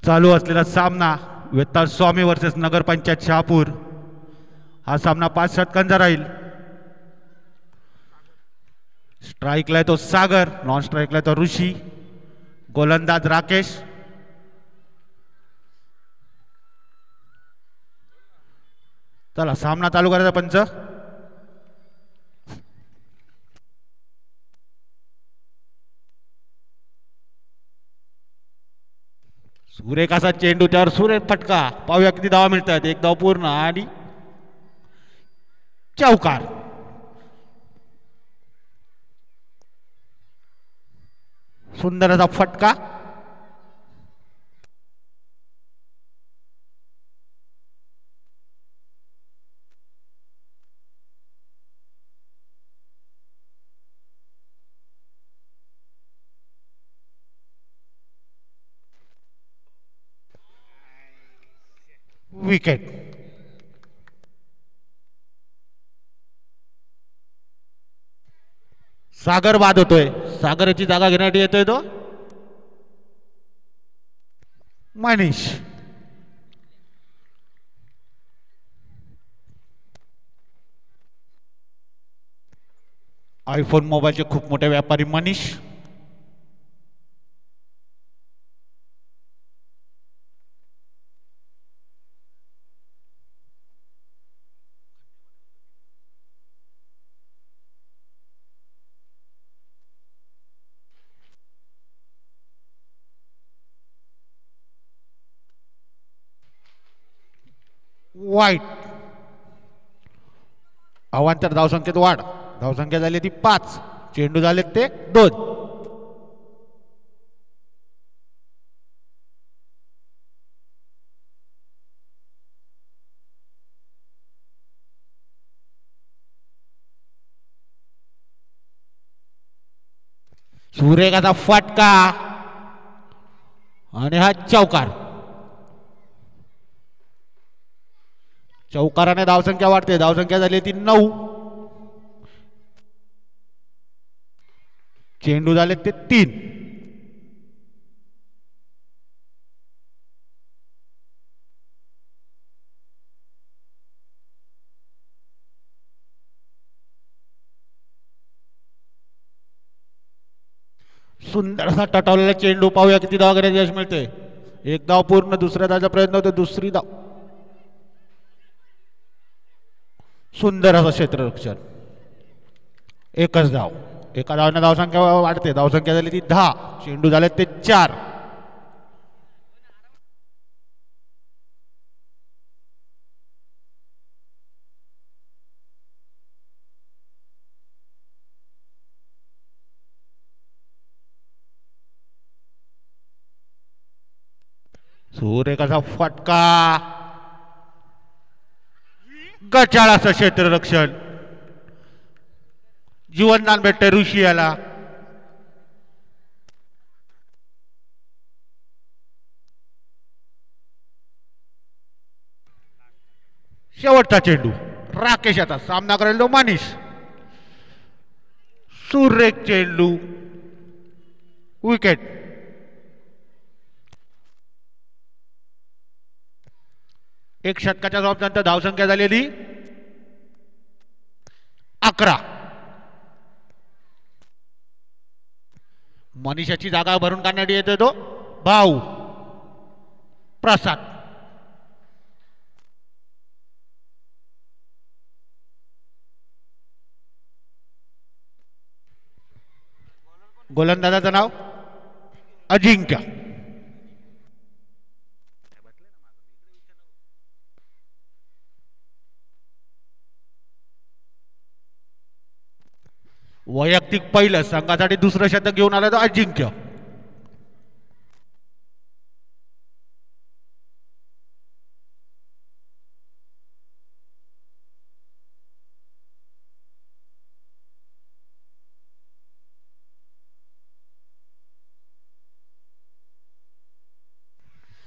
चालू असलेला सामना वेताळ स्वामी वर्सेस नगरपंचायत शहापूर। हा सामना 5 षटकांचा राहील। स्ट्राइकला आहे तो सागर, नॉन स्ट्राइकला आहे तो ऋषी, गोलंदाज राकेश। चला सामना चालू करायचा पंच। सुरेख असा चेंडू, त्यावर सुरेख फटका। पाहूया किती धावा मिळतात। एक धाव पूर्ण आणि चौकार। सुंदर असा फटका। विकेट। सागर बाद होतोय। सागरची जागा घेण्यासाठी येतोय तो मनीष। आयफोन मोबाईलचे खूप मोठे व्यापारी मनीष। वाईट। अवांतर धावसंख्येत वाढ। धावसंख्या झाली ती 5, चेंडू झाले ते 2। सुरेखाचा फटका आणि हा चौकार। चौकाराने धावसंख्या वाढते। धावसंख्या झाली ती 9, चेंडू झाले ते 3। सुंदर असा टटावलेला चेंडू। पाहूया किती धावा घेण्याचे यश मिळते। एक धाव पूर्ण। दुसऱ्या धावचा प्रयत्न होतो। दुसरी धाव। सुंदर असं क्षेत्ररक्षण। एकच धाव। एका धावाने धावसंख्या वाढते। धावसंख्या झाली ती 10, चेंडू झाले ते 4। सुरेखाचा फटका, गचाळ असं क्षेत्ररक्षण। जीवनदान भेटते ऋषी याला। शेवटचा चेंडू। राकेश आता सामना करेल तो मनीष। सुरेख चेंडू, विकेट। एक षटकाच्या समाप्तीनंतर धावसंख्या झालेली 11। मनीषाची जागा भरून काढण्यासाठी येतोय तो भाऊ प्रसाद। गोलंदाजाचं नाव अजिंक्य। वैयक्तिक पहिलं, संघासाठी दुसरं शतक घेऊन आला तो अजिंक्य।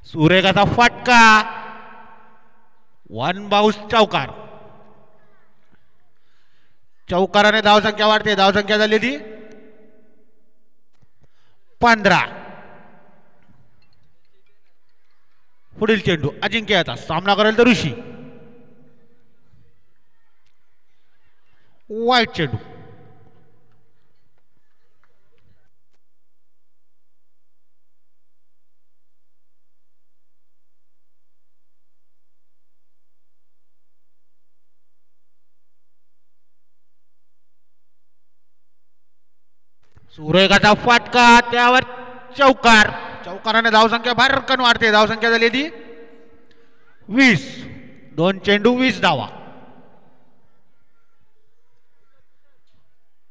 सुरेखाचा फटका, 1 बाउंस चौकार। चौकाराने धावसंख्या वाढते। धावसंख्या झाली ती 15। पुढील चेंडू अजिंक्यचा सामना करेल तर ऋषी. वाईट चेंडू. सुरेखाचा फटका त्यावर चौकार. चौकाराने धावसंख्या भरकन वाढते. धावसंख्या झाली ती 20. 2 चेंडू 20 धावा.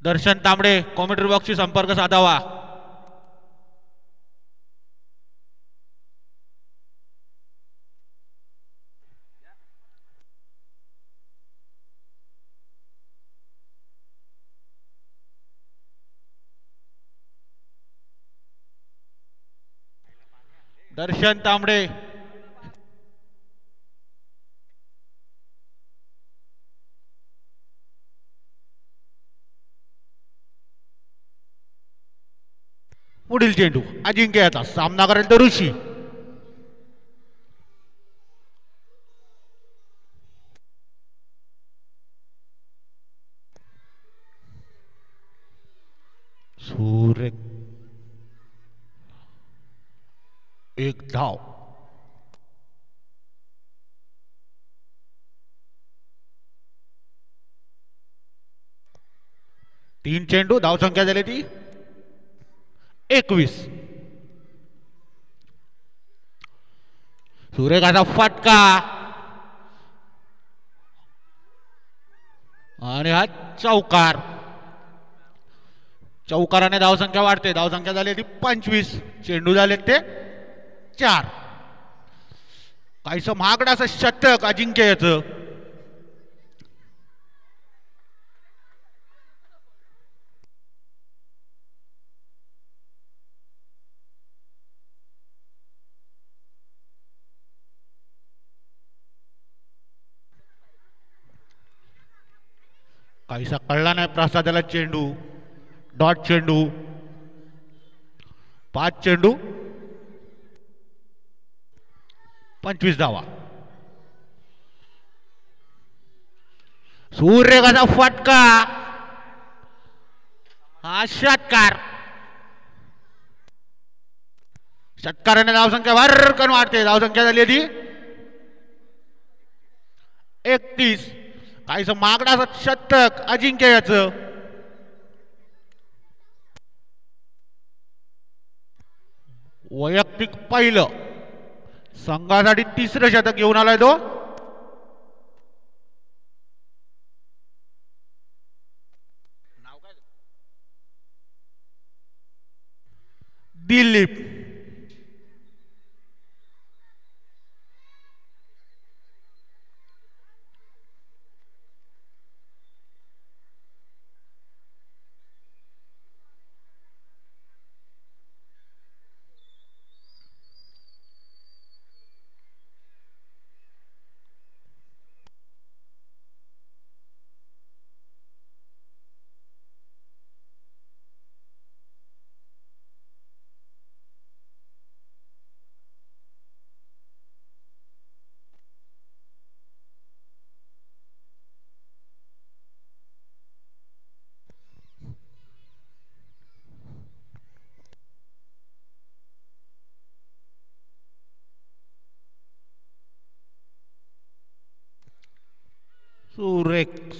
दर्शन तांबडे कॉमेंट्री बॉक्सशी संपर्क साधावा. दर्शन तांबडे पुढील चेंडू अजिंक्यचा सामना करेल तर ऋषी. सूर्य 1 धाव. तीन चेंडू धावसंख्या झाली ती 21. सुरेखाचा फटका आणि हा चौकार. चौकाराने धावसंख्या वाढते. धावसंख्या झाली ती 25. चेंडू झाले ते 4. काहीस महागडं असं शतक अजिंक्यचं. काहीसा कळला नाही प्रसादाला चेंडू. डॉट चेंडू. 5 चेंडू 25 धावा. सूर्यकाचा फटका हा षटकार. षटकाराने धावसंख्या भरकन वाढते. धावसंख्या झाली ती 31. काहीस मागडा शतक अजिंक्यचं. वैयक्तिक पहिलं. संघासाठी 3रं शतक घेऊन आलाय तो. दिलीप.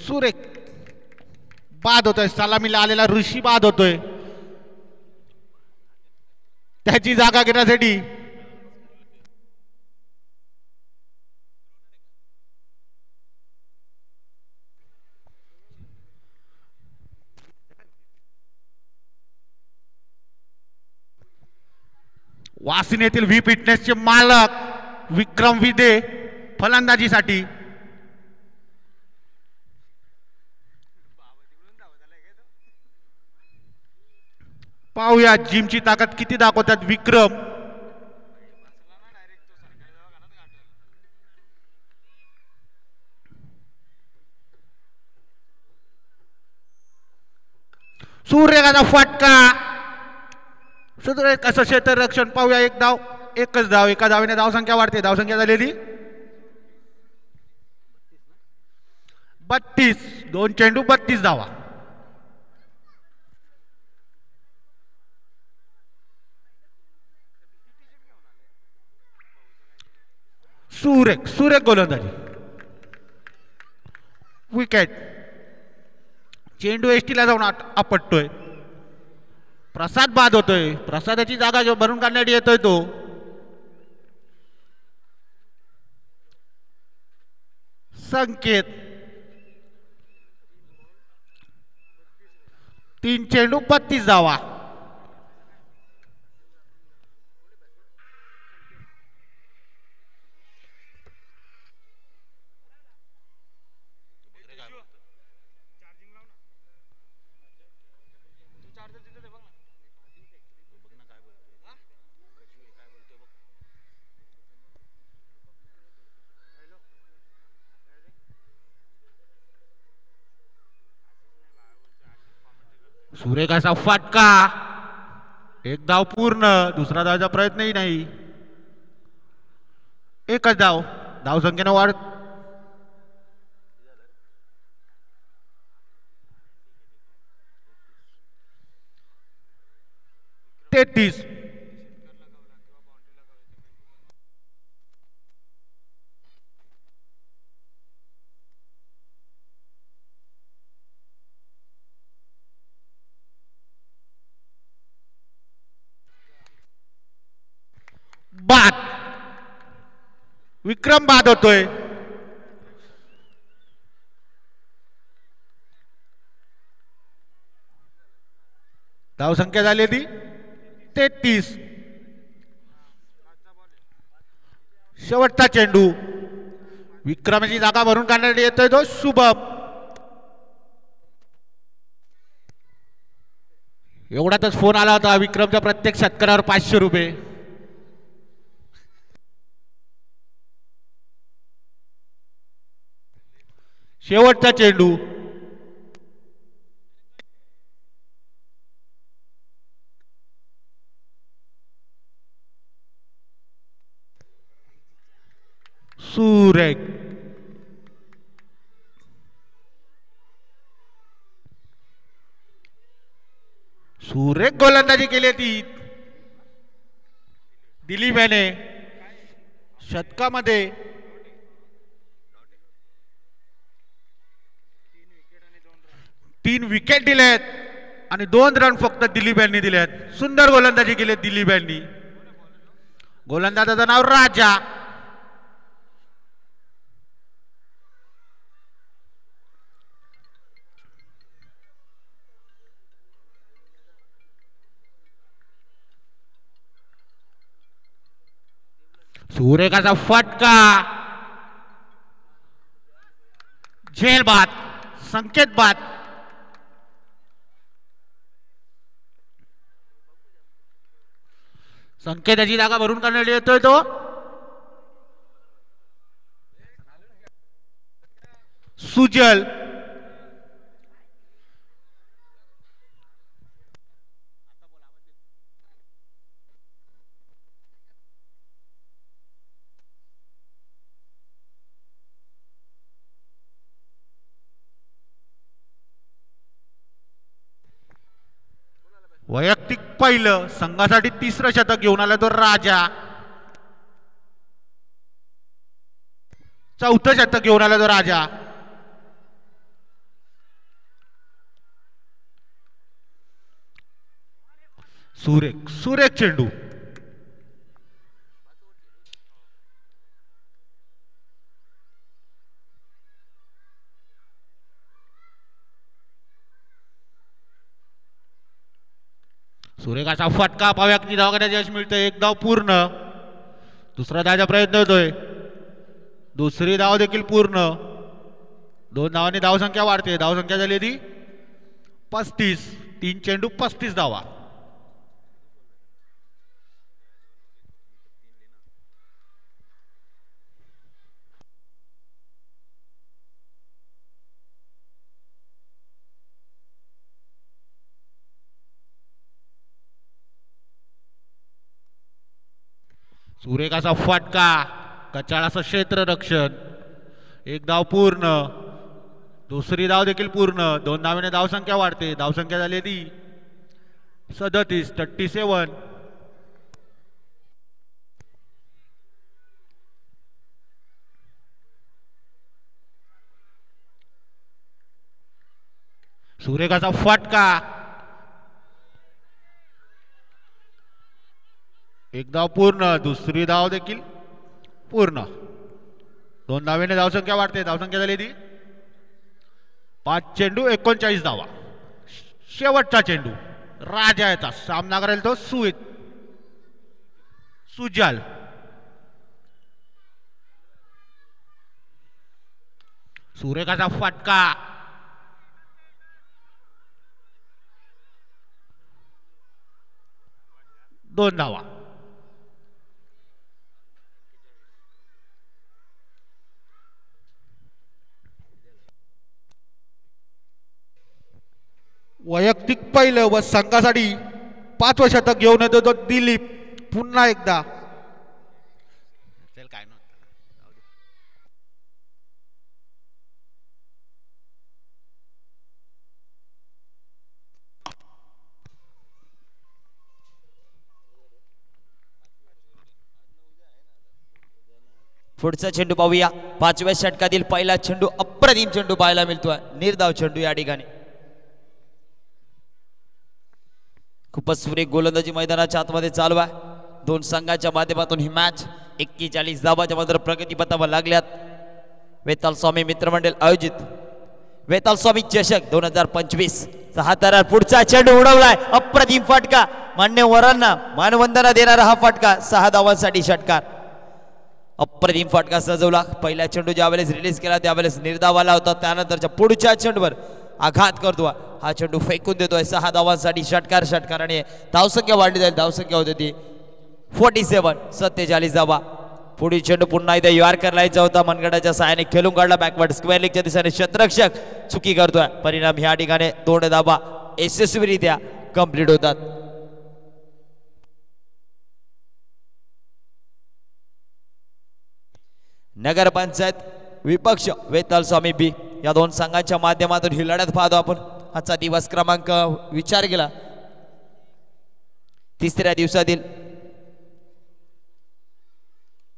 सुरेख बाद होतोय. सलामीला आलेला ऋषी बाद होतोय. त्याची जागा घेण्यासाठी वासिन येथील व्ही फिटनेसचे मालक विक्रम विदे फलंदाजीसाठी. पाहूया जिमची ताकद किती दाखवतात विक्रम. सूर्यकाचा फटका. सुरेख असं क्षेत्ररक्षण. पाहूया 1 धाव. एकच धाव, एका धावेने धावसंख्या वाढते. धावसंख्या झालेली 32. 2 चेंडू 32 धावा. सुरेख सुरेख गोलंदाजी. विकेट. चेंडू एसटीला जाऊन आपटतोय. प्रसाद बाद होतोय. प्रसादाची जागा जो भरून काढण्यासाठी येतोय तो. संकेत. 3 चेंडू 32 धावा. सुरेखाचा फटका. एक धाव पूर्ण. दुसरा धावाचा प्रयत्नही नाही. एकच धाव. धावसंख्येने वाढ. तेहतीस. बाद. विक्रम बाद होतोय. धावसंख्या झालेली 33. शेवटचा चेंडू. विक्रमाची जागा भरून काढण्यासाठी येतोय तो शुभम. एवढ्यातच फोन आला होता विक्रमच्या प्रत्येक षटकारावर 500 रुपये. शेवटचा चेंडू. सुरेख. सुरेख गोलंदाजी केली ती दिलीप याने शतकामध्ये. 3 विकेट दिलेत आणि 2 रन फक्त दिलीप यांनी दिलेत. सुंदर गोलंदाजी केली दिलीप यांनी. गोलंदाजाचं नाव राजा. सुरेखाचा फटका. झेल बाद. संकेत बाद. संकेताची जागा भरून काढण्यासाठी येतोय तो सुजल. वैयक्तिक पहिलं. संघासाठी 3रं शतक घेऊन आला तो राजा. 4थं शतक घेऊन आला तो राजा. सुरेख सुरेख चेंडू. सुरेखाचा फटका. पाव्याकनी धाव घेण्याचे यश मिळतं. 1 धाव पूर्ण. दुसरा धावाचा प्रयत्न होतोय. दुसरी धाव देखील पूर्ण. 2 धावांनी धावसंख्या वाढते. धावसंख्या झाली ती 35. 3 चेंडू 35 धावा. सुरेखाचा फटका, कचाळाचं क्षेत्ररक्षण. एक धाव पूर्ण, दुसरी धाव देखील पूर्ण. 2 धावेने धावसंख्या वाढते. धावसंख्या झाली ती 37. सुरेखाचा फटका, एक धाव पूर्ण, दुसरी धाव देखील पूर्ण. 2 धावेने धावसंख्या वाढते. धावसंख्या झाली ती 5 चेंडू 39 धावा. शेवटचा चेंडू राजा येतात. सामना करेल तो सुजाल. सुरेखाचा फटका, दोन धावा. वैयक्तिक पहिलं व संघासाठी 5वं शतक घेऊन येतो तो दिलीप. पुन्हा एकदा काय पुढचा चेंडू पाहूया. 5व्या षटकातील पहिला चेंडू अप्रतिम चेंडू पाहायला मिळतोय. निर्धाव चेंडू या ठिकाणी. खूपच सुरेख गोलंदाजी मैदानाच्या आतमध्ये चालू आहे. दोन संघाच्या माध्यमातून ही मॅच 41 धावाच्या मात्र प्रगतीपथावर लागल्यात. वेताल स्वामी मित्रमंडळ आयोजित वेताल स्वामी चषक 2025 हा थरार. पुढचा चेंडू उडवलाय. अप्रतिम फटका. मान्यवरांना मानवंदना देणारा हा फटका. 6 धावांसाठी षटकार. अप्रतिम फटका सजवला. पहिला चेंडू ज्यावेळेस रिलीज केला त्यावेळेस निर्धाव आला होता. त्यानंतरच्या पुढच्या चेंडूवर आघात करतो. हा चेंडू फेकून देतोय. 6 धावांसाठी षटकार आणि धावसंख्या वाढली जाईल. धावसंख्या होती ती 47 धावा. पुढील चेंडू पुन्हा एकदा यॉर्कर यायचा होता. मनगटाच्या सहाय्याने खेळून काढला. बॅकवर्ड स्क्वेअर लेगच्या दिशेने क्षेत्ररक्षक चुकी करतोय. परिणाम ह्या ठिकाणी 2 धावा यशस्वीरित्या कंप्लीट होतात. नगरपंचायत विपक्ष वेताल स्वामी बी या दोन संघांच्या माध्यमातून ही लढत पाहतो आपण. आजचा दिवस क्रमांक विचार केला 3ऱ्या दिवसातील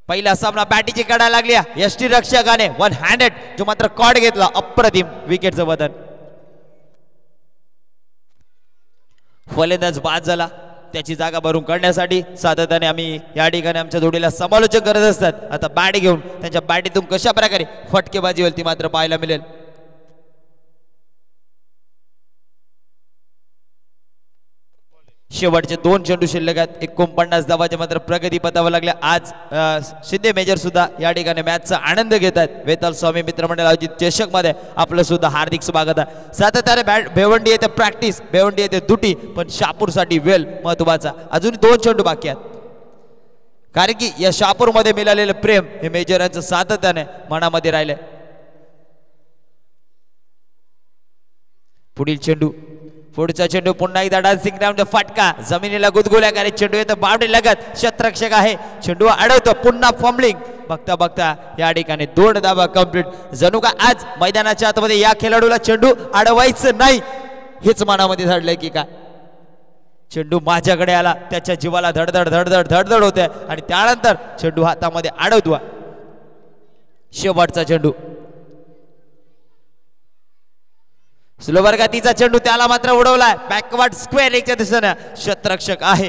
पहिला सामना. बॅटीची कडा लागली. यष्टी रक्षकाने 1 हँडेड जो मात्र कॉड घेतला. अप्रतिम विकेटचं बदल. फलंदाज बाद झाला. त्याची जागा भरून काढण्यासाठी सातत्याने आम्ही या ठिकाणी आमच्या जोडीला समालोचन करत असतात. आता बॅट घेऊन त्यांच्या बॅटीतून कशा प्रकारे फटकेबाजी होईल ती मात्र पाहायला मिळेल. शेवटचे 2 चेंडू शिल्लक आहेत. 49 धावाच्या मात्र प्रगती पथावर लागल्या. आज शिंदे मेजर सुद्धा या ठिकाणी मॅचचा आनंद घेत आहेत. वेताल स्वामी मित्रमंडळ आयोजित चषक मध्ये आपलं सुद्धा हार्दिक स्वागत आहे. सातत्याने भेवंडी येते प्रॅक्टिस, भेवंडी येते दुटी, पण शहापूरसाठी वेल महत्वाचा. अजून 2 चेंडू बाकी आहेत. कारण की या शहापूर मध्ये मिळालेलं प्रेम हे मेजरांचं सातत्याने मनामध्ये राहिले. पुढील चेंडू. पुढचा चेंडू पुन्हा एकदा डान्सिंग राऊंड फटका. जमिनीला गुदगुल्या करे. चेंडू येतो बाउंड्री लगत. क्षेत्ररक्षक आहे. चेंडू अडवतो. पुन्हा फॉर्मलिंग. बघता बघता या ठिकाणी 2 धावा कंप्लीट. जणू का आज मैदानाच्या आतमध्ये या खेळाडूला चेंडू अडवायचं नाही हेच मनामध्ये धडलंय की काय. चेंडू माझ्याकडे आला. त्याच्या जीवाला धडधड धडधड धडधड होते आणि त्यानंतर चेंडू हातामध्ये अडवतो. शेवटचा चेंडू. स्लोवर्गातीचा चेंडू त्याला मात्र उडवलाय. बॅकवर्ड स्क्वेअर लेगच्या दिशेने क्षेत्ररक्षक आहे.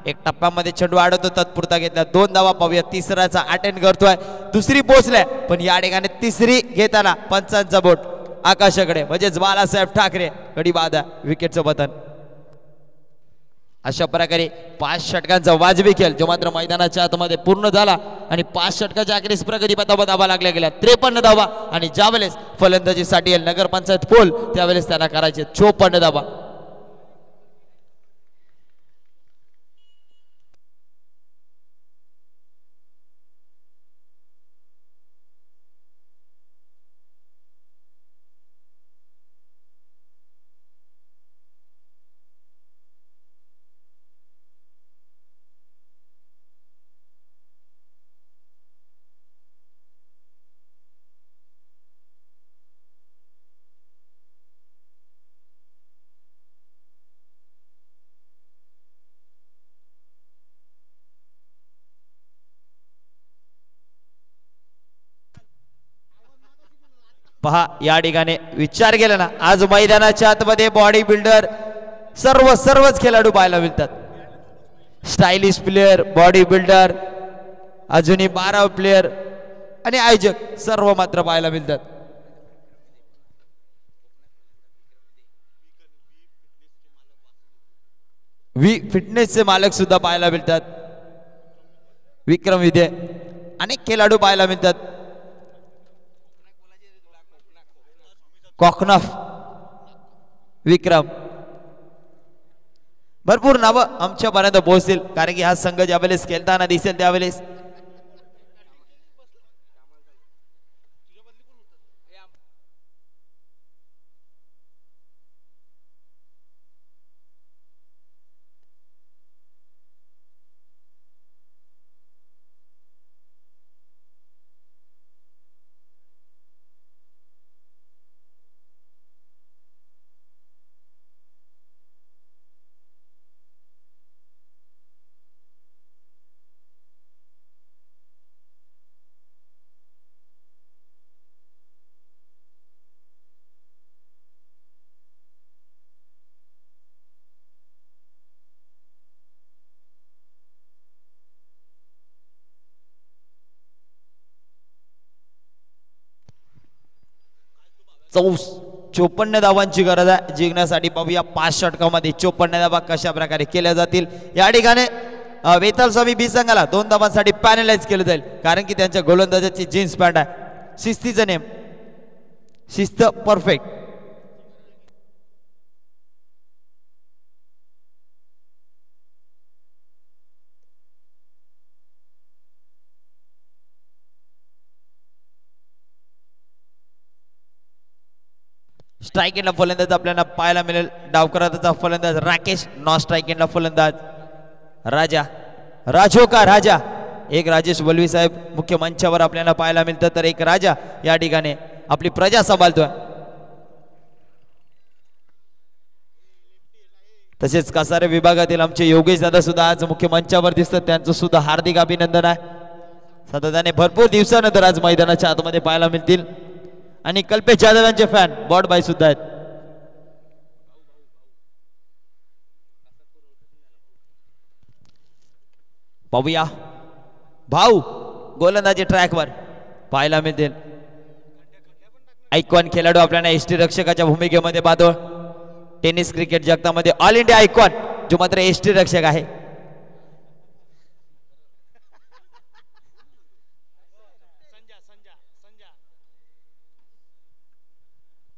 एक टप्प्यामध्ये चेंडू अडवतो. तत्पुरता घेतला 2 धावा. पाहूया तिसऱ्याचा अटेंड करतोय. दुसरी पोहोचलाय पण या ठिकाणी तिसरी घेताना पंचांचा बोट आकाशाकडे म्हणजेच बाळासाहेब ठाकरे गडी बाधा विकेटचं पतन. अशा प्रकारे 5 षटकांचा वाजवी खेळ जो मात्र मैदानाच्या आतमध्ये पूर्ण झाला आणि 5 षटकाच्या अखेरीस प्रगती पथावर धावा लागल्या गेल्या 53 धावा. आणि ज्यावेळेस फलंदाजीसाठी नगरपंचायत पोल त्यावेळेस त्यांना करायचे 54 धावा. पहा या ठिकाणी विचार केला ना, आज मैदानाच्या आतमध्ये बॉडी बिल्डर सर्वच खेळाडू पाहायला मिळतात. स्टायलिश प्लेयर, बॉडी बिल्डर, अजूनही 12 प्लेयर आणि आयोजक सर्व मात्र पाहायला मिळतात. फिटनेसचे मालक सुद्धा पाहायला मिळतात. विक्रम विदे, अनेक खेळाडू पाहायला मिळतात. कोकणफ, विक्रम, भरपूर नावं आमच्यापर्यंत पोहोचतील, कारण की हा संघ ज्यावेळेस खेळताना दिसेल त्यावेळेस चौस 54 धावांची गरज आहे जिंकण्यासाठी. पाहूया 5 षटकामध्ये 54 धावा कशा प्रकारे केल्या जातील. या ठिकाणी वेताल स्वामी बी संघाला 2 धावांसाठी पॅनलाइज केलं जाईल, कारण की त्यांच्या गोलंदाजाची जीन्स पॅन्ट आहे. शिस्तीचं नेम, शिस्त परफेक्ट. स्ट्राइक एंडला फलंदाज आपल्याला पाहायला मिळेल. डावकराचा फलंदाज राकेश, नॉन स्ट्राइक एंडला फलंदाज राजा, राजोका राजा. एक राजेश वलवी साहेब मुख्य मंचावर आपल्याला पाहायला मिळतं, तर एक राजा या ठिकाणी आपली प्रजा सांभाळतोय. तसेच कसारे विभागातील आमचे योगेश दादा सुद्धा आज मुख्य मंचावर दिसतात, त्यांचं सुद्धा हार्दिक अभिनंदन आहे. सातत्याने भरपूर दिवसानंतर आज मैदानाच्या आतमध्ये पाहायला मिळतील. आणि कल्पेश जाधव यांचे फॅन बॉड बाय सुद्धा आहेत. पाहूया भाऊ गोलंदाजी ट्रॅकवर पाहायला मिळतील. आयकॉन खेळाडू आपल्याला एसटी रक्षकाच्या भूमिकेमध्ये पाहतो. टेनिस क्रिकेट जगतामध्ये ऑल इंडिया आयकॉन जो मात्र एसटी रक्षक आहे.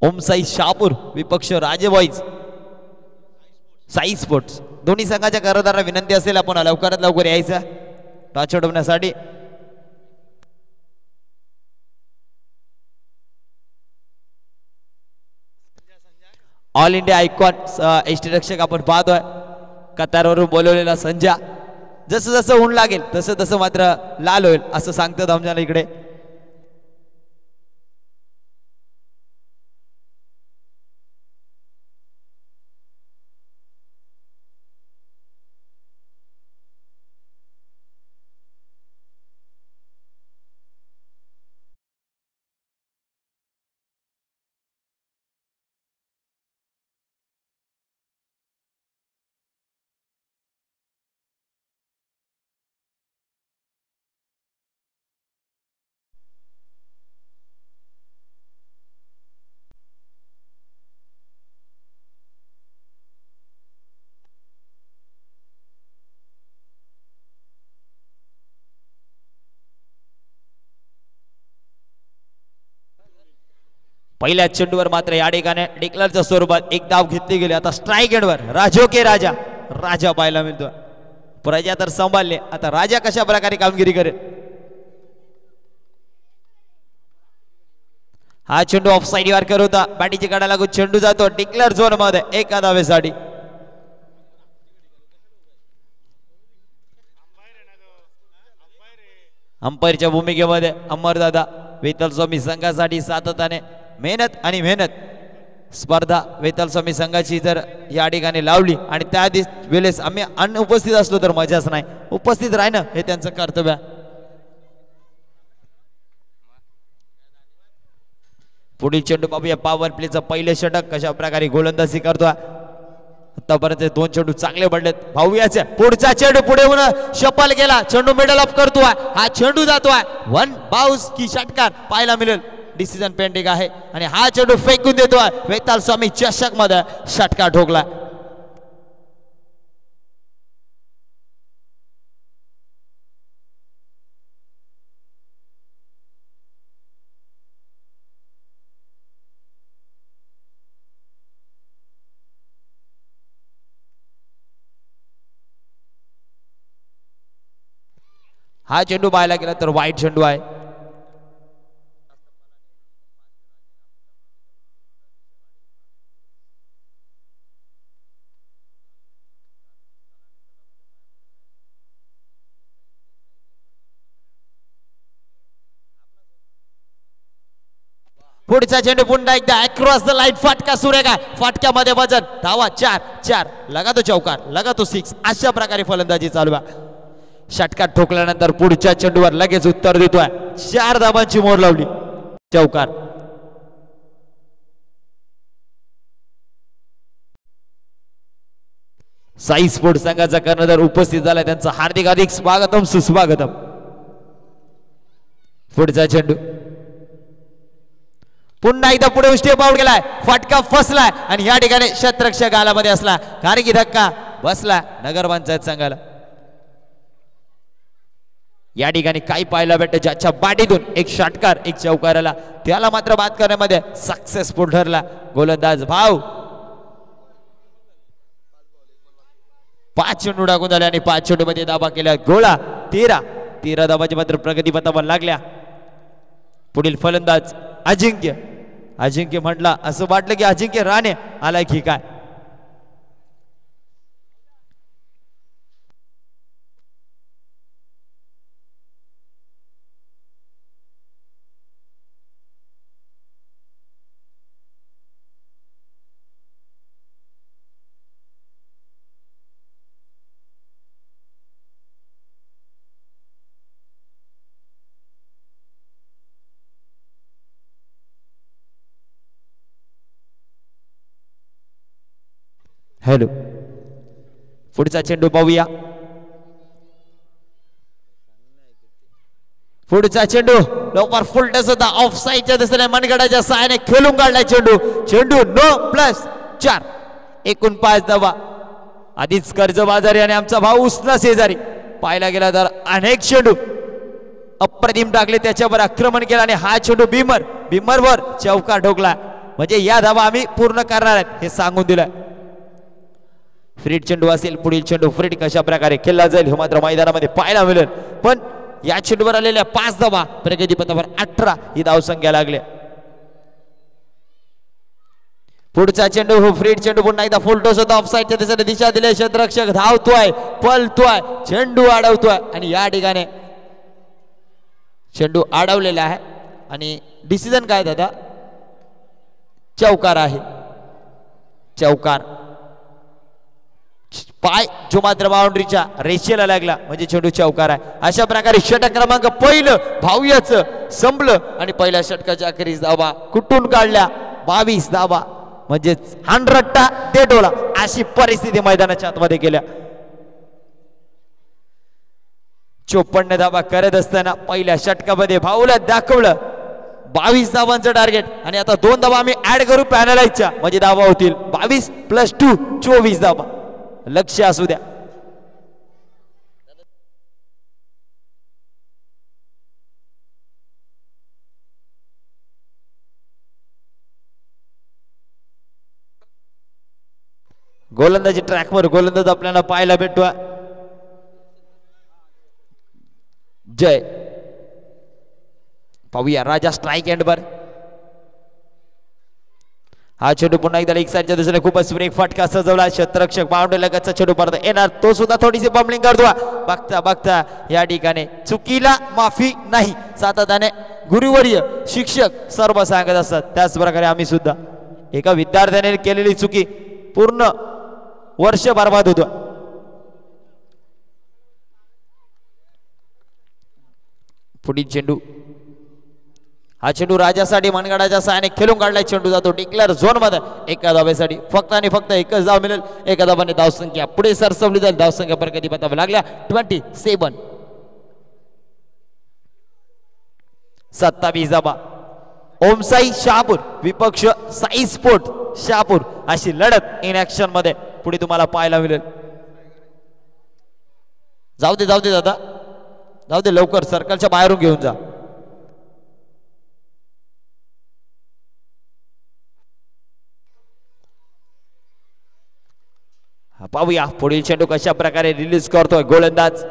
ओम साई शहापूर विपक्ष राजे बॉईज साई स्पोर्ट्स. दोन्ही संघाच्या कर्णधारांना विनंती असेल आपण लवकरात लवकर यायचं टॉस उडवण्यासाठी. ऑल इंडिया आयकॉन एसटी रक्षक आपण पाहतोय. कतारवरून बोलवलेला संजय. जसं जसं ऊन लागेल तसं तसं मात्र लाल होईल असं सांगतात आमच्याला इकडे. पहिल्या चेंडूवर मात्र या ठिकाणी डिक्लेअरच्या स्वरूपात एक धाव घेतली गेली. आता स्ट्राइक एंडवर राजोके राजा, राजा पाहायला मिळतो. प्रजा तर सांभाळले, आता राजा कशा प्रकारे कामगिरी करेल. हा चेंडू ऑफ साइड वारकर होता. बॅटीची काढा लागून चेंडू जातो डिक्लेअर झोन मध्ये एका धावेसाठी. अंपायरच्या भूमिकेमध्ये अमरदादा. वेताल स्वामी संघासाठी सातत्याने मेहनत आणि मेहनत स्पर्धा वेताल स्वामी संघाची जर या ठिकाणी लावली आणि त्या वेळेस आम्ही अनुपस्थित असलो तर मजाच नाही. उपस्थित राहणं हे त्यांचं कर्तव्य. पुढील चेंडू पाहूया पॉवर प्लेचं पहिले षटक कशा प्रकारे गोलंदाजी करतोय. आतापर्यंत 2 चेंडू चांगले पडलेत. पाहूयाचे पुढचा चेंडू पुढे होऊन शपल गेला. चेंडू मिडल ऑफ करतोय. हा चेंडू जातोय 1 बाउन्स की षटकार पाहायला मिळेल. डिसिजन पेंडिंग आहे आणि हा चेंडू फेकून देतोय. वेताल स्वामी चषक मध्ये षटकार ठोकला. हा चेंडू पाहायला गेला तर वाईट चेंडू आहे. पुढचा चेंडू पुन्हा एकदा अक्रॉस द लाईन. फाटका सुरेखा. फाटक्यामध्ये वजन. धावा 4 लगा तो चौकार, लगा तो 6. अशा प्रकारे फलंदाजी चालू आहे. षटकार ठोकल्यानंतर पुढच्या चेंडूवर लगेच उत्तर देतोय. 4 धावांची मोर लावली. चौकार. साई स्पोर्ट संघाचा कर्णधार उपस्थित झाला. त्यांचं हार्दिक हार्दिक स्वागतम सुस्वागतम. पुढचा चेंडू पुन्हा एकदा पुढे स्टेप आउट गेलाय. फटका फसलाय आणि या ठिकाणी क्षेत्ररक्षक गालामध्ये असला. कारण की धक्का बसला नगरपंचायत संघाला. या ठिकाणी काही पाहायला भेटतं. ज्याच्या बाटीतून एक षटकार एक चौकार आला त्याला मात्र बाद करण्यामध्ये सक्सेसफुल ठरला गोलंदाज भाऊ. 5 चेंडू टाकून झाले आणि 5 चेंडू मध्ये धावा केल्या. गोळा 13 धावाची मात्र प्रगती पथावर लागल्या. पुढील फलंदाज अजिंक्य म्हटला असं वाटलं की अजिंक्य राणे आलाय की काय. हॅलो. पुढचा चेंडू पाहूया. पुढचा चेंडू लवकर फुल टच होता. ऑफ साइडच्या दिशेने मनगडाच्या सहाय्याने खेळून काढलाय चेंडू नो प्लस 4. एकूण 5 धावा. आधीच कर्जबाजारी आणि आमचा भाऊ उसना शेजारी पाहायला गेला तर अनेक चेंडू अप्रतिम टाकले. त्याच्यावर आक्रमण केलं आणि हा चेंडू बिमरवर चौकार ठोकला. म्हणजे या धावा आम्ही पूर्ण करणार आहेत हे सांगून दिलं. फ्रीड चेंडू असेल. पुढील चेंडू फ्रीड कशा प्रकारे खेळला जाईल हे मात्र मैदानामध्ये पाहायला मिळेल. पण या चेंडूवर आलेल्या 5 धावा प्रगती पथावर 18 ही धावसंख्या लागल्या. पुढचा चेंडू हो फ्रीड चेंडू पुन्हा एकदा फुल टॉस होता. ऑफसाईडच्या दिशेने दिशा दिले. क्षेत्ररक्षक धावतोय पळतोय चेंडू अडवतोय आणि या ठिकाणी चेंडू अडवलेला आहे आणि डिसिजन काय दादा चौकार आहे. चौकार. पाय जो मात्र बाउंड्रीच्या रेषेला लागला म्हणजे चेंडू चौकार आहे. अशा प्रकारे षटक क्रमांक पहिलं भाऊयाचं संपलं आणि पहिल्या षटकाच्या अखेरीस धावा कुठून काढल्या 22 धावा म्हणजेच 100 देटोला अशी परिस्थिती मैदानाच्या आतमध्ये केल्या. 54 धावा करत असताना पहिल्या षटकामध्ये भाऊला दाखवलं 22 धावांचं टार्गेट आणि आता 2 धावा आम्ही ऍड करू पॅनलाइजच्या म्हणजे धावा होतील 22 + 2 24 धावा. लक्ष असू द्या. गोलंदाजी ट्रॅकवर गोलंदाज आपल्याला पाहायला भेटतो. जय पाहूया राजा स्ट्राइक एंडवर. हा चेंडू पुन्हा एकदा एक साईडच्या दिशेने खूपच ब्रेक फटका सजवला. क्षेत्ररक्षक बाउंड्री लगतचा चेंडू परत येणार. तो सुद्धा थोडीशी बॉम्बलिंग करतो. बघता या ठिकाणी चुकीला माफी नाही. सातत्याने गुरुवर्य शिक्षक सर्व सांगत असतात. त्याच प्रकारे आम्ही सुद्धा एका विद्यार्थ्याने केलेली चुकी पूर्ण वर्ष बर्बाद होतो. पुढील चेंडू हा चेंडू राजासाठी मनगडाच्या सहाय्याने खेळून काढलाय. चेंडू जातो डिक्लेअर झोन मध्ये. एका धावेसाठी फक्त आणि फक्त एकच धाव मिळेल. एका धावाने धावसंख्या पुढे सरसवली जाईल. धावसंख्या प्रगती पथावर लागल्या 27. 27 धावा. ओमसाई शहापूर विपक्ष साई स्पोर्ट शहापूर अशी लढत इन ऍक्शन मध्ये पुढे तुम्हाला पाहायला मिळेल. जाऊ दे दादा, जाऊ दे लवकर सर्कलच्या बाहेरून घेऊन जा. पाहूया पुढील चेंडू कशा प्रकारे रिलीज करतोय गोलंदाज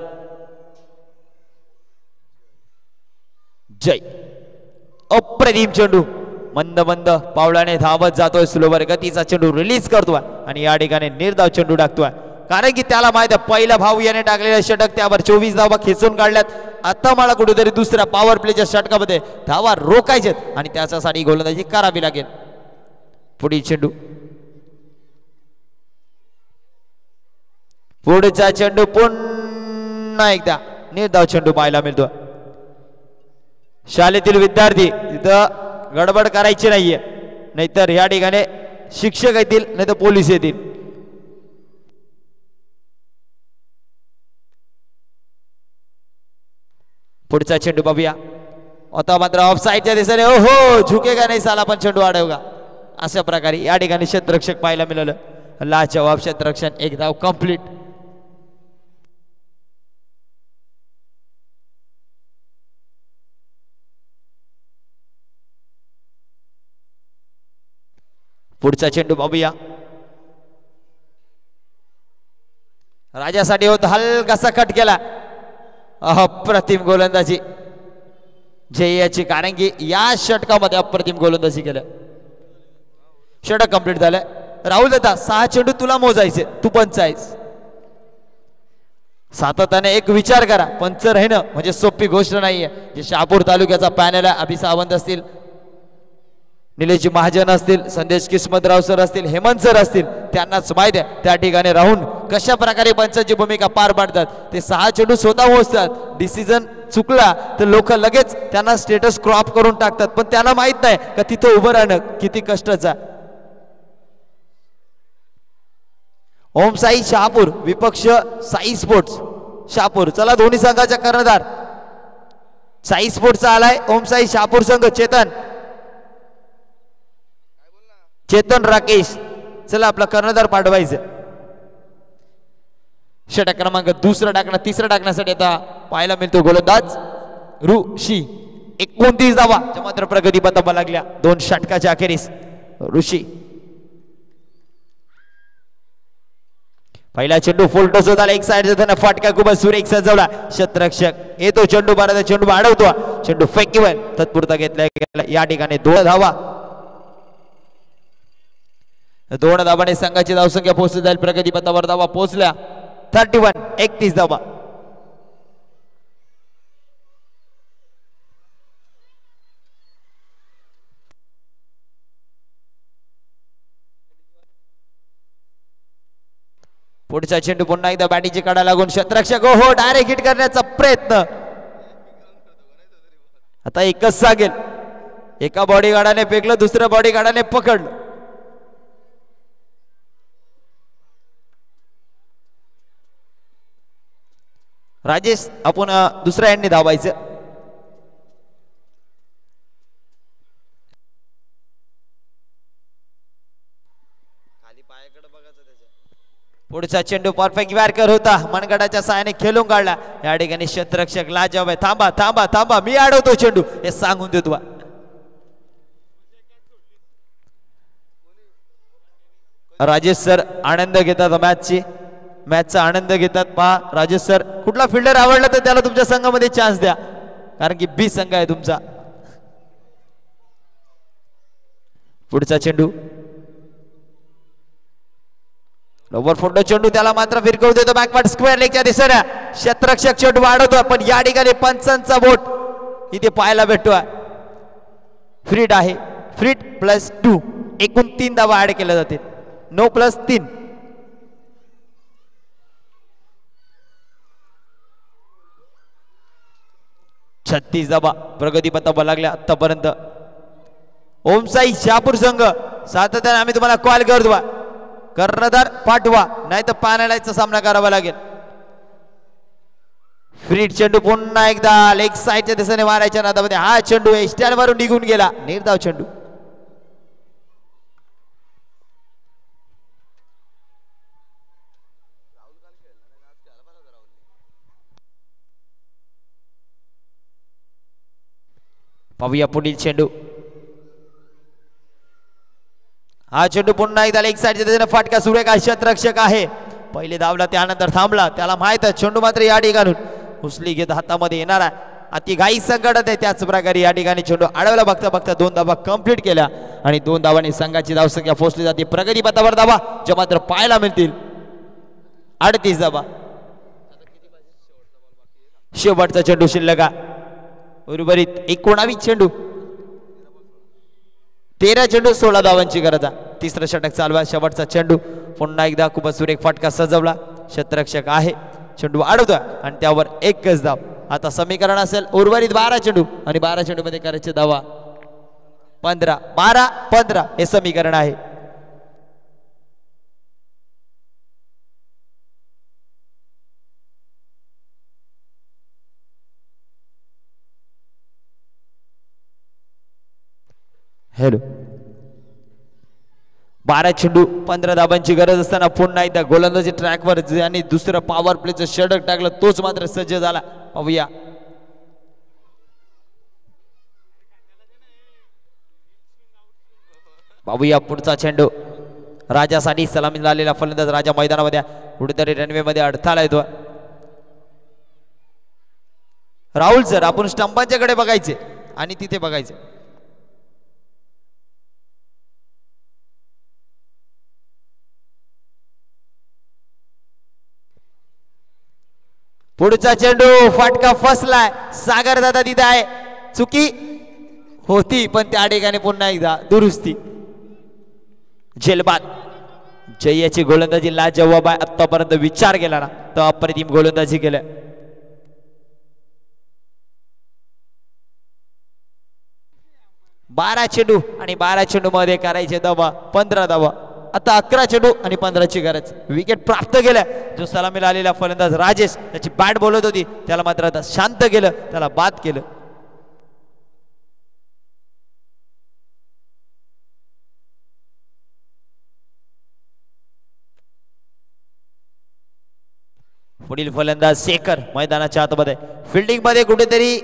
जय. अप्रतिम चेंडू मंद मंद पावलाने धावत जातोय. स्लोवर गतीचा चेंडू रिलीज करतोय आणि या ठिकाणी निर्धाव चेंडू टाकतोय. कारण की त्याला माहित आहे पहिला भाऊ याने टाकलेलं षटक त्यावर 24 धावा खेचून काढल्यात. आता मला कुठेतरी दुसऱ्या पॉवर प्लेच्या षटकामध्ये धावा रोखायच्यात आणि त्याच्यासाठी गोलंदाजी करावी लागेल. पुढील चेंडू पुढचा चेंडू पुन्हा एकदा निर्धाव चेंडू पाहायला मिळतो. शाळेतील विद्यार्थी तिथं गडबड करायची नाहीये, नाहीतर या ठिकाणी शिक्षक येतील नाही तर पोलीस येतील. पुढचा चेंडू बघूया. आता मात्र ऑफ साईडच्या दिशेने ओहो झुकेगा नाही साला पण चेंडू अडवगा. अशा प्रकारे या ठिकाणी क्षेत्ररक्षक पाहायला मिळालं. लाजवाब क्षेत्ररक्षण. एक धाव कंप्लीट. पुढचा चेंडू बघूया. राजासाठी होत हलकासा कट केला. अप्रतिम गोलंदाजी जयाची, कारण की या षटकामध्ये अप्रतिम गोलंदाजी केलं. षटक कंप्लीट झालंय. राहुल दादा 6 चेंडू तुला मोजायचे, तू पंच आहेस. सातत्याने एक विचार करा, पंच राहणं म्हणजे सोपी गोष्ट नाहीये. जे शहापूर तालुक्याचा पॅनल आहे, अभि सावंत असतील, निलेशजी महाजन असतील, संदेश किस्मतराव सर असतील, हेमंत सर असतील, त्यांनाच माहित आहे त्या ठिकाणी राहून कशा प्रकारे पंचांची भूमिका पार पाडतात. ते 6 चेंडू स्वतः मोजतात. डिसिजन चुकला तर लोक लगेच त्यांना स्टेटस क्रॉप करून टाकतात, पण त्यांना माहित नाही का तिथं उभं राहणं किती कष्टाचं. ओम साई शहापूर विपक्ष साई स्पोर्ट्स शहापूर. चला दोन्ही संघाच्या कर्णधार साई स्पोर्ट्सचा आलाय. ओम साई शहापूर संघ चेतन राकेश. चला आपला कर्णधार पाठवायचं. षटक क्रमांक दुसरा टाकणं तिसरा टाकण्यासाठी आता पाहायला मिळतो गोलंदाज ऋषी. 29 धावा मात्र प्रगती पथावर लागल्या 2 षटकाच्या अखेरीस. ऋषी पहिला चेंडू फुल टॉस होता. एक साइड जाताना फाटका खूपच सुरेख सजवला. क्षेत्ररक्षक येतो चेंडू बारा चेंडू अडवतो. चेंडू फेकीवर तत्पुरता घेतला गेला. या ठिकाणी 2 धावा. 2 धावाने संघाची धावसंख्या पोहोचली जाईल. प्रगती पथावर धावा पोहोचल्या 31. 31 धावा. पुढचा चेंडू पुन्हा एकदा बॅटीची कडा लागून क्षेत्ररक्षक हो डायरेक्ट हिट करण्याचा प्रयत्न. आता एकच सांगेल, एका बॉडीगार्डाने फेकलं, दुसऱ्या बॉडीगार्डाने पकडलं. राजेश आपण दुसऱ्या एंडने धावायचं. पुढचा चेंडू परफेक्ट वॅरकर होता. मनगटाच्या साहाय्याने खेळून काढला. या ठिकाणी क्षेत्ररक्षक लाजवाब आहे. थांबा थांबा थांबा मी अडवतो चेंडू हे सांगून देतो. राजेश सर आनंद घेतात मॅचचा आनंद घेतात. पहा राजेश सर, कुठला फिल्डर आवडला तर त्याला तुमच्या संघामध्ये चान्स द्या, कारण की बी संघ आहे तुमचा. पुढचा चेंडू लोवर फुटतो चेंडू, त्याला मात्र फिरकवू देतो बॅकवर्ड स्क्वेअर लेगच्या दिशेने. क्षेत्ररक्षक चेंडू वाढवतो, पण या ठिकाणी पंचांचा बोट इथे पाहायला भेटतोय. फ्रीट आहे. फ्रीट +2 एकूण 3 धावा ऍड केल्या जातील. नो +3. 36 धावा प्रगती पथावर लागल्या आतापर्यंत. ओमसाई शहापूर संघ सातत्याने आम्ही तुम्हाला कॉल करतो, कर्णधार पाठवा नाही तर पाण्याचा सामना करावा लागेल. फ्रीड चेंडू पुन्हा एकदा लेग साइडच्या दिशेने मारायच्या नादामध्ये हा चेंडू स्टँड वरून निघून गेला. निर्धाव चेंडू. पाहूया पुढील चेंडू. हा चेंडू पुन्हा एकदा लेग साइडच्या दिशेने फाटका सुरेख क्षेत्ररक्षक आहे. पहिले धावला त्यानंतर थांबला, त्याला माहित आहे चेंडू मात्र या ठिकाणून उचली घेत हातामध्ये येणार आहे. अति घाई संकटात आहे. त्याच प्रकारे या ठिकाणी चेंडू अडवला बघता बघता 2 धावा कंप्लीट केल्या आणि 2 धावांनी संघाची धावसंख्या पोहोचली जाते. प्रगती पथावर धावा जे मात्र पाहायला मिळतील 38 धावा. शेवटचा चेंडू शिल्लक आहे. उर्वरित 19 चेंडू 13 चेंडू 16 धावांची गरज आहे. तिसरं षटक चालू आहे. शेवटचा चेंडू पुन्हा एकदा खूपच सुरेख फटका सजवला. क्षेत्ररक्षक आहे. चेंडू अडवतोय आणि त्यावर एकच धाव. आता समीकरण असेल उर्वरित 12 चेंडू आणि 12 चेंडू मध्ये करायचे धावा 15. 12-15 हे समीकरण आहे. हॅलो. 12 चेंडू 15 धाबांची गरज असताना पुन्हा एकदा गोलंदाजी ट्रॅकवर आणि दुसरं पॉवर प्लेचं षटक टाकलं तोच मात्र सज्ज झाला. पाहूया पाहूया पुढचा चेंडू. राजासाठी सलामी झालेला फलंदाज राजा मैदानामध्ये कुठेतरी रनवे मध्ये अडथळा येतो. राहुल सर आपण स्टंपांच्या कडे बघायचे आणि तिथे बघायचे. पुढचा चेंडू फाटका फसलाय. सागर दादा तिथे आहे. चुकी होती पण त्या ठिकाणी पुन्हा एकदा दुरुस्ती. झेलबाद जय्याची गोलंदाजी लाजवाब आहे. आतापर्यंत विचार केला ना तर अप्रतिम गोलंदाजी केल्या. बारा चेंडू आणि 12 चेंडू मध्ये करायचे धावा 15 धावा. आता 11 चेंडू आणि 15ची गरज. विकेट प्राप्त केल्या. जो सलामीला आलेला फलंदाज राजेश त्याची बॅट बोलत होती त्याला मात्र आता शांत केलं, त्याला बाद केलं. पुढील फलंदाज शेखर मैदानाच्या आतमध्ये. फिल्डिंग मध्ये कुठेतरी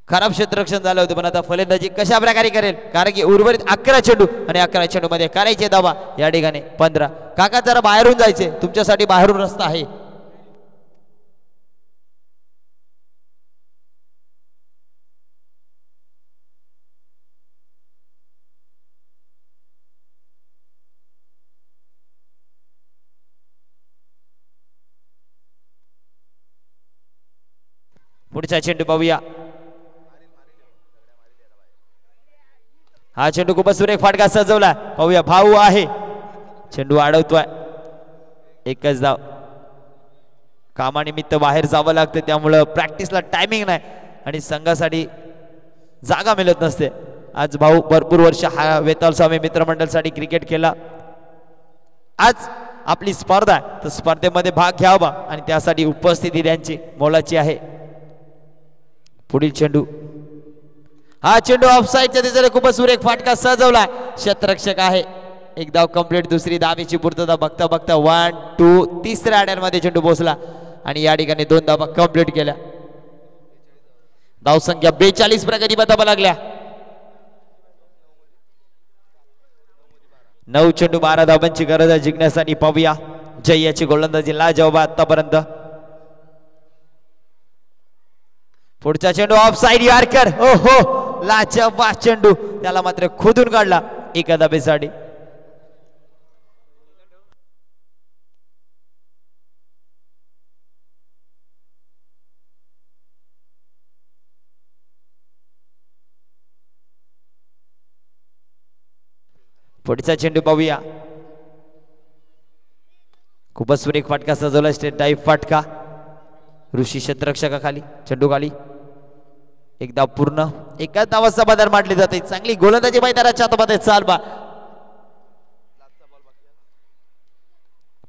खराब क्षेत्ररक्षण झालं होतं पण आता फलंदाजी कशा प्रकारे करेल कारण की उर्वरित 11 चेंडू आणि 11 चेंडू मध्ये करायचे धावा या ठिकाणी 15. काका जरा बाहेरून जायचे, तुमच्यासाठी बाहेरून रस्ता आहे. पुढचा चेंडू पाहूया. हा चेंडू खूपच सुरेख फाटका सजवला. पाहूया भाऊ आहे. चेंडू अडवतोय. एकच धाव. कामानिमित्त बाहेर जावं लागतं त्यामुळं प्रॅक्टिसला टायमिंग नाही आणि संघासाठी जागा मिळत नसते. आज भाऊ भरपूर वर्ष हा वेताल स्वामी मित्रमंडळसाठी क्रिकेट केला. आज आपली स्पर्धा आहे तर स्पर्धेमध्ये भाग घ्यावा आणि त्यासाठी उपस्थिती त्यांची मोलाची आहे. पुढील चेंडू. हा चेंडू ऑफसाईडच्या दिशेने खूपच सुरेख फाटका सजवला. क्षेत्ररक्षक आहे. एक धाव कंप्लीट. दुसरी धावेची पूर्तता बघता बघता 1, 2 तिसऱ्या अड्यामध्ये चेंडू पोहोचला आणि या ठिकाणी 2 धावा कंप्लीट केल्या. धावसंख्या 42 प्रगती पथावर लागल्या. 9 चेंडू 12 धावांची गरज आहे जिंकण्यासाठी. पाहूया जय्याची गोलंदाजी लाजवाब आतापर्यंत. पुढचा चेंडू ऑफ साइड यार्कर. हो हो लाजवाब चेंडू त्याला मात्र खोदून काढला एका धाबेसाठी. पुढचा चेंडू पाहूया. खूपच सुरेख फटका सजवला. स्टेट टाईप फटका. ऋषी क्षेत्ररक्षकाखाली चेंडू खाली एकदा पूर्ण एकाच धावाचा बदल मांडली जाते. चांगली गोलंदाजी मैदानाच्या आतमध्ये चाल बा.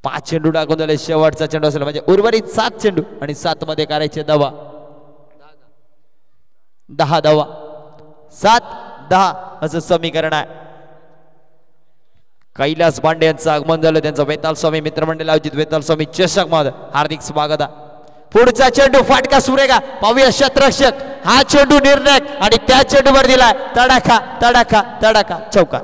5 चेंडू टाकून झाले. शेवटचा चेंडू असेल म्हणजे उर्वरित 7 चेंडू आणि 7 मध्ये करायचे धावा. 10 धावा. 7-10 असं समीकरण आहे. कैलास पांडे यांचं आगमन झालं. त्यांचं वेताल स्वामी मित्रमंडळ आयोजित वेताल स्वामी चषक मध्ये हार्दिक स्वागत आहे. पुढचा चेंडू फाटका सुरेगा. पाहूया क्षेत्ररक्षक हा चेंडू निर्णायक आणि त्या चेंडूवर दिलाय तडाखा तडाखा तडाखा चौका.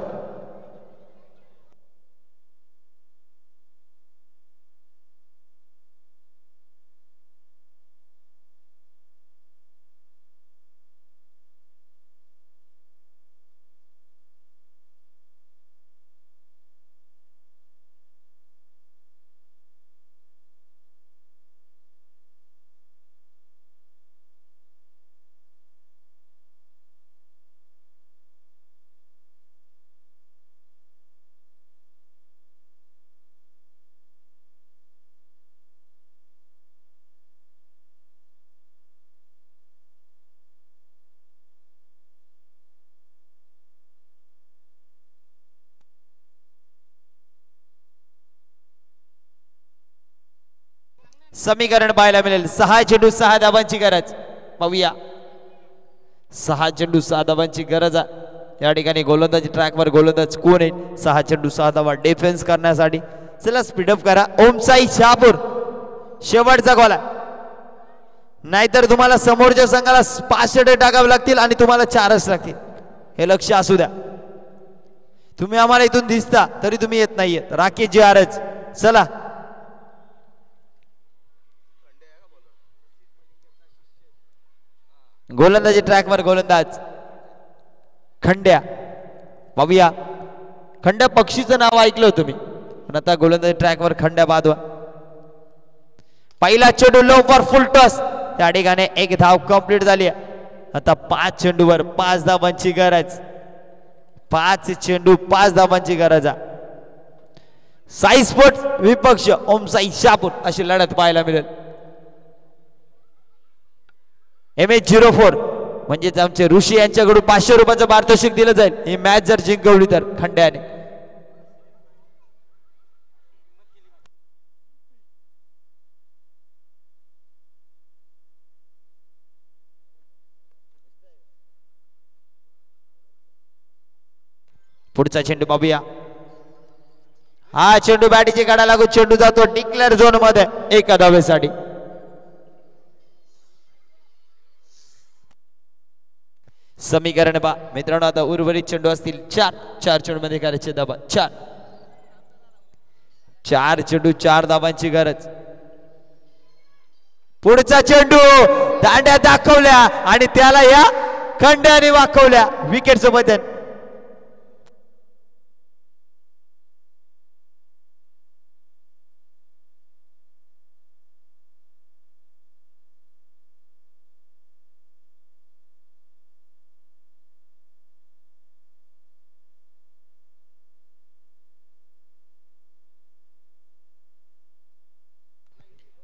समीकरण पाहायला मिळेल. 6 चेंडू 6 धावांची गरज. पाहूया 6 चेंडू 6 धावांची गरज आहे. या ठिकाणी गोलंदाजी ट्रॅकवर गोलंदाज कोण आहे? 6 चेंडू 6 धावा डिफेन्स करण्यासाठी. चला स्पीडअप करा. ओमसाई शहापूर शेवटचा गोल आहे. नाहीतर तुम्हाला समोरच्या संघाला 5 चेंडू टाकावे लागतील आणि तुम्हाला 4च लागतील. हे लक्ष असू द्या. तुम्ही आम्हाला इथून दिसता तरी तुम्ही येत नाहीयेत. राकेश जी आरच. चला गोलंदाजी ट्रॅकवर गोलंदाज खंड्या. पाहूया खंड्या पक्षीचं नाव ऐकलं होतं मी पण आता गोलंदाजी ट्रॅकवर खंड्या बादवा. पहिला चेंडू लो फॉर फुल टॉस. त्या ठिकाणी 1 धाव कंप्लीट झाली. आता 5 चेंडूवर 5 धावांची गरज. 5 चेंडू 5 धावांची गरज आहे. साई स्पोर्ट्स विपक्ष ओमसाई शहापूर अशी लढत पाहायला मिळेल. MH04 म्हणजेच आमचे ऋषी यांच्याकडून 500 रुपयाचं पारितोषिक दिलं जाईल ही मॅच जर जिंकवली तर खंड्याने. पुढचा चेंडू पाहूया. हा चेंडू बॅटीची गाडा लागू. चेंडू जातो डिक्लेअर झोन मध्ये 1 धावेसाठी. समीकरण पा मित्रांनो. आता उर्वरित चेंडू असतील 4 चेंडू मध्ये करायचे धावा 4 चेंडू 4 धावांची गरज. पुढचा चेंडू दांड्या दाखवल्या आणि त्याला या खंड्याने वाकवल्या. विकेटचं बदल.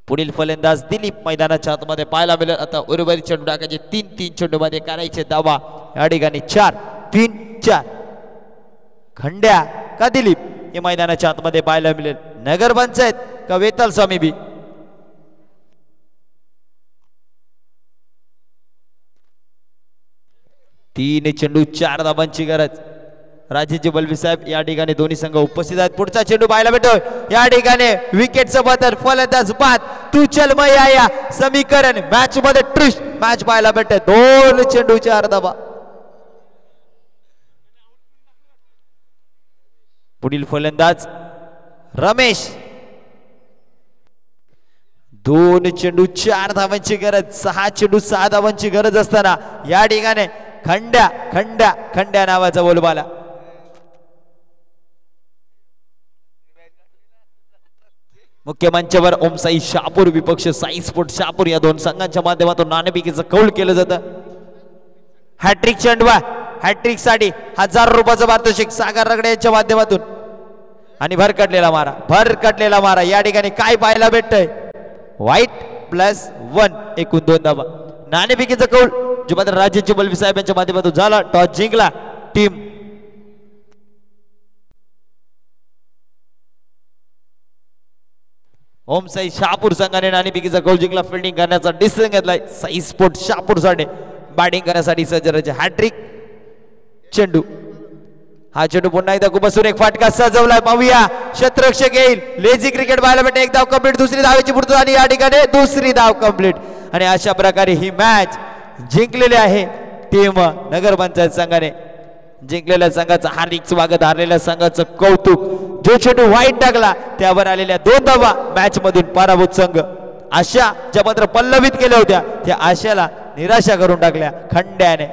पुढील फलंदाज दिलीप मैदानाच्या आतमध्ये पाहायला मिळेल. आता उर्वरित चेंडू टाकायचे 3 चेंडू मध्ये करायचे धावा. या ठिकाणी 4-3-4 खंड्या का दिलीप हे मैदानाच्या आतमध्ये पाहायला मिळेल. नगरपंचायत का वेताल स्वामी बी. तीन चेंडू 4 धावांची गरज. राजेजी बलवी साहेब या ठिकाणी दोन्ही संघ उपस्थित आहेत. पुढचा चेंडू पाहायला भेटतोय. या ठिकाणी विकेटचं बदल. फलंदाज बाद. तू चल मग या समीकरण मॅच मध्ये ट्विस्ट मॅच पाहायला भेटते. 2 चेंडू 4 धावा. पुढील फलंदाज रमेश. 2 चेंडू 4 धावांची गरज. 6 चेंडू 6 धावांची गरज असताना या ठिकाणी खंड्या खंड्या खंड्या नावाचा बोलबाला. मुख्य मंचावर ओमसाई शहापूर विपक्ष साई स्पोर्ट शहापूर या 2 संघांच्या माध्यमातून नाणेफेकीचं कौल केलं जातं. हॅट्रिक चेंडवा हॅट्रिक साठी 1000 रुपयाचं पारितोषिक सागर रगडे यांच्या माध्यमातून. आणि भरकटलेला मारा या ठिकाणी काय पाहायला भेटतंय. वाईट +1 एकूण 2 धावा. नाणेफेकीचा कौल जो मात्र राजेंची बलवी साहेब यांच्या माध्यमातून झाला. टॉस जिंकला टीम ओम साई शहापूर संघाने. नाणेफेकीचा कौल जिंकला. फिल्डिंग करण्याचा डिसिजन घेतलाय साई स्पोर्ट शहापूर साठी. बॅटिंग करण्यासाठी सज्जराचे हॅट्रिक चेंडू. हा चेंडू पुन्हा एकदा खूपच सुरेख फाटका सजवलाय. पाहूया क्षेत्ररक्षक येईल. लेझी क्रिकेट पाहायला भेटते. एक धाव कंप्लीट. दुसरी धावेची पूर्तता आणि या ठिकाणी दुसरी धाव कंप्लीट. आणि अशा प्रकारे ही मॅच जिंकलेली आहे टीम नगरपंचायत संघाने. जिंकलेल्या संघाचं हार्दिक स्वागत. हारलेल्या संघाचं कौतुक. जो चेंडू वाईट टाकला त्यावर आलेल्या 2 धावा मॅच मधून पराभूत संघ. आशा ज्या मात्र पल्लवित केल्या होत्या त्या आशाला निराशा करून टाकल्या खंड्याने.